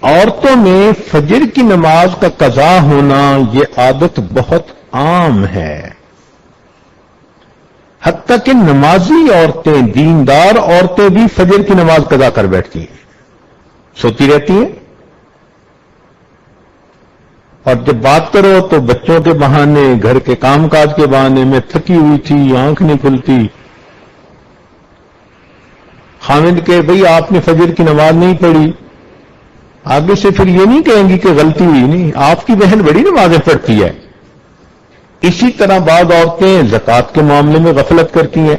عورتوں میں فجر کی نماز کا قضا ہونا یہ عادت بہت عام ہے، حتیٰ کہ نمازی عورتیں، دیندار عورتیں بھی فجر کی نماز قضا کر بیٹھتی ہیں، سوتی رہتی ہیں، اور جب بات کرو تو بچوں کے بہانے، گھر کے کام کاج کے بہانے میں تھکی ہوئی تھی، آنکھ نہیں کھلتی، خامد کہ بھئی آپ نے فجر کی نماز نہیں پڑھی، آگے سے پھر یہ نہیں کہیں گی کہ غلطی ہوئی، نہیں، آپ کی بہن بڑی نمازیں پڑھتی ہے۔ اسی طرح بعض عورتیں زکوٰۃ کے معاملے میں غفلت کرتی ہیں،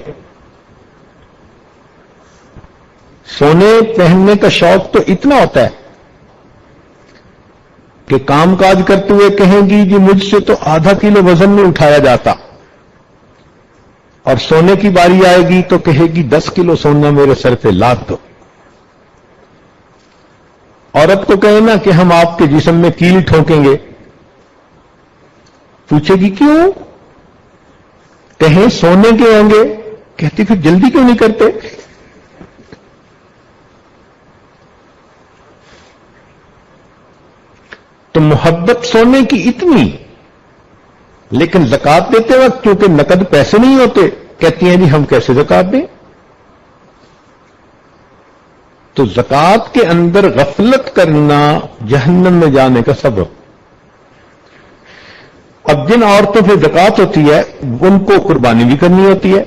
سونے پہننے کا شوق تو اتنا ہوتا ہے کہ کام کاج کرتے ہوئے کہیں گی جی مجھ سے تو آدھا کلو وزن نہیں اٹھایا جاتا، اور سونے کی باری آئے گی تو کہے گی 10 کلو سونا میرے سر پہ لاد دو۔ عورت کو کہے نا کہ ہم آپ کے جسم میں کیل ٹھوکیں گے، پوچھے گی کیوں؟ کہیں سونے کے ہوں گے، کہتی پھر جلدی کیوں نہیں کرتے؟ تو محبت سونے کی اتنی، لیکن زکوٰۃ دیتے وقت کیونکہ نقد پیسے نہیں ہوتے، کہتی ہیں جی ہم کیسے زکوٰۃ دیں؟ تو زکوٰۃ کے اندر غفلت کرنا جہنم میں جانے کا سبب۔ اب جن عورتوں پہ زکوٰۃ ہوتی ہے ان کو قربانی بھی کرنی ہوتی ہے،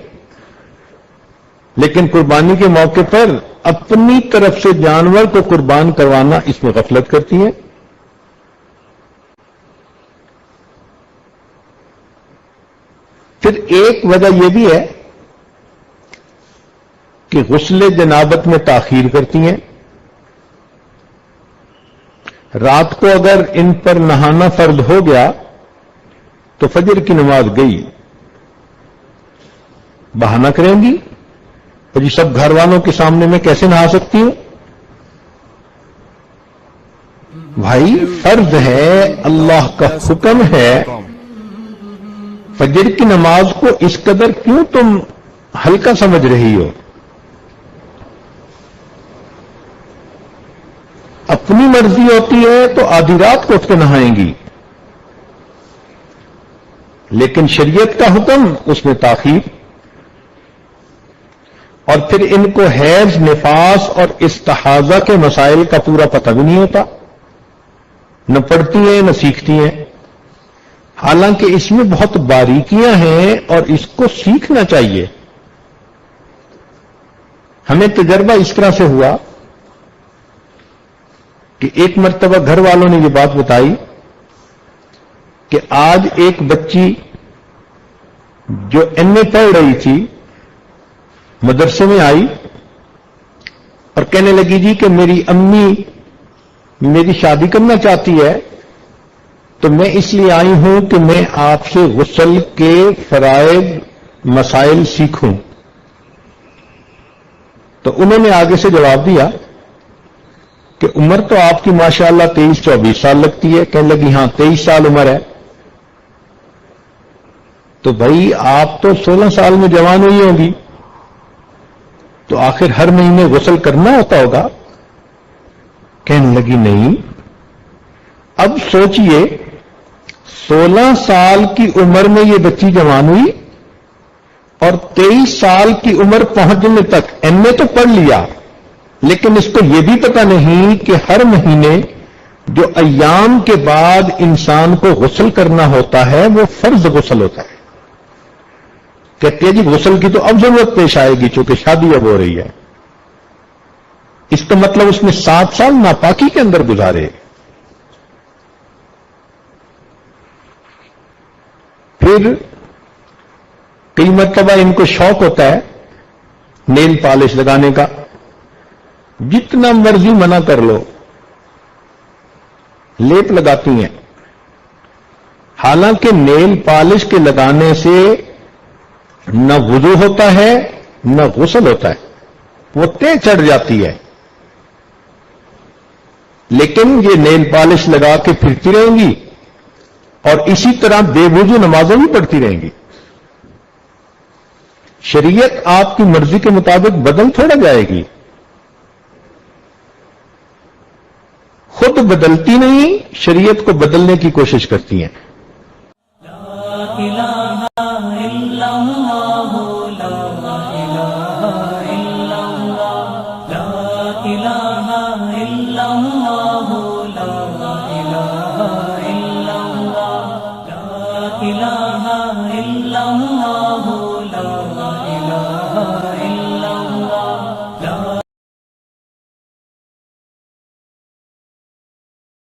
لیکن قربانی کے موقع پر اپنی طرف سے جانور کو قربان کروانا، اس میں غفلت کرتی ہیں۔ پھر ایک وجہ یہ بھی ہے کہ غسل جنابت میں تاخیر کرتی ہیں، رات کو اگر ان پر نہانا فرض ہو گیا تو فجر کی نماز گئی، بہانہ کریں گی اور جی سب گھر والوں کے سامنے میں کیسے نہا سکتی ہوں؟ بھائی فرض ہے، اللہ کا حکم ہے، فجر کی نماز کو اس قدر کیوں تم ہلکا سمجھ رہی ہو؟ اپنی مرضی ہوتی ہے تو آدھی رات کو اٹھ کے نہائیں گی، لیکن شریعت کا حکم اس میں تاخیر۔ اور پھر ان کو حیض، نفاس اور استحاضہ کے مسائل کا پورا پتہ بھی نہیں ہوتا، نہ پڑھتی ہیں نہ سیکھتی ہیں، حالانکہ اس میں بہت باریکیاں ہیں اور اس کو سیکھنا چاہیے۔ ہمیں تجربہ اس طرح سے ہوا کہ ایک مرتبہ گھر والوں نے یہ بات بتائی کہ آج ایک بچی جو ایم اے پڑھ رہی تھی مدرسے میں آئی اور کہنے لگی جی کہ میری امی میری شادی کرنا چاہتی ہے، تو میں اس لیے آئی ہوں کہ میں آپ سے غسل کے فرائض مسائل سیکھوں۔ تو انہوں نے آگے سے جواب دیا کہ عمر تو آپ کی ماشاءاللہ 23-24 سال لگتی ہے۔ کہنے لگی ہاں 23 سال عمر ہے۔ تو بھائی آپ تو 16 سال میں جوان ہوئی ہوں گی، تو آخر ہر مہینے غسل کرنا ہوتا ہوگا؟ کہنے لگی نہیں۔ اب سوچئے 16 سال کی عمر میں یہ بچی جوان ہوئی اور 23 سال کی عمر پہنچنے تک ایم اے تو پڑھ لیا، لیکن اس کو یہ بھی پتہ نہیں کہ ہر مہینے جو ایام کے بعد انسان کو غسل کرنا ہوتا ہے وہ فرض غسل ہوتا ہے۔ کہتے ہیں جی غسل کی تو اب ضرورت پیش آئے گی چونکہ شادی اب ہو رہی ہے۔ اس کا مطلب اس نے 7 سال ناپاکی کے اندر گزارے۔ پھر کئی مرتبہ ان کو شوق ہوتا ہے نیل پالش لگانے کا، جتنا مرضی منع کر لو لیپ لگاتی ہیں، حالانکہ نیل پالش کے لگانے سے نہ وضو ہوتا ہے نہ غسل ہوتا ہے، وہ تہ چڑھ جاتی ہے، لیکن یہ نیل پالش لگا کے پھرتی رہیں گی اور اسی طرح بے وضو نمازیں بھی پڑھتی رہیں گی۔ شریعت آپ کی مرضی کے مطابق بدل تھوڑا جائے گی۔ خود بدلتی نہیں، شریعت کو بدلنے کی کوشش کرتی ہیں. لا الہ الا اللہ لا الہ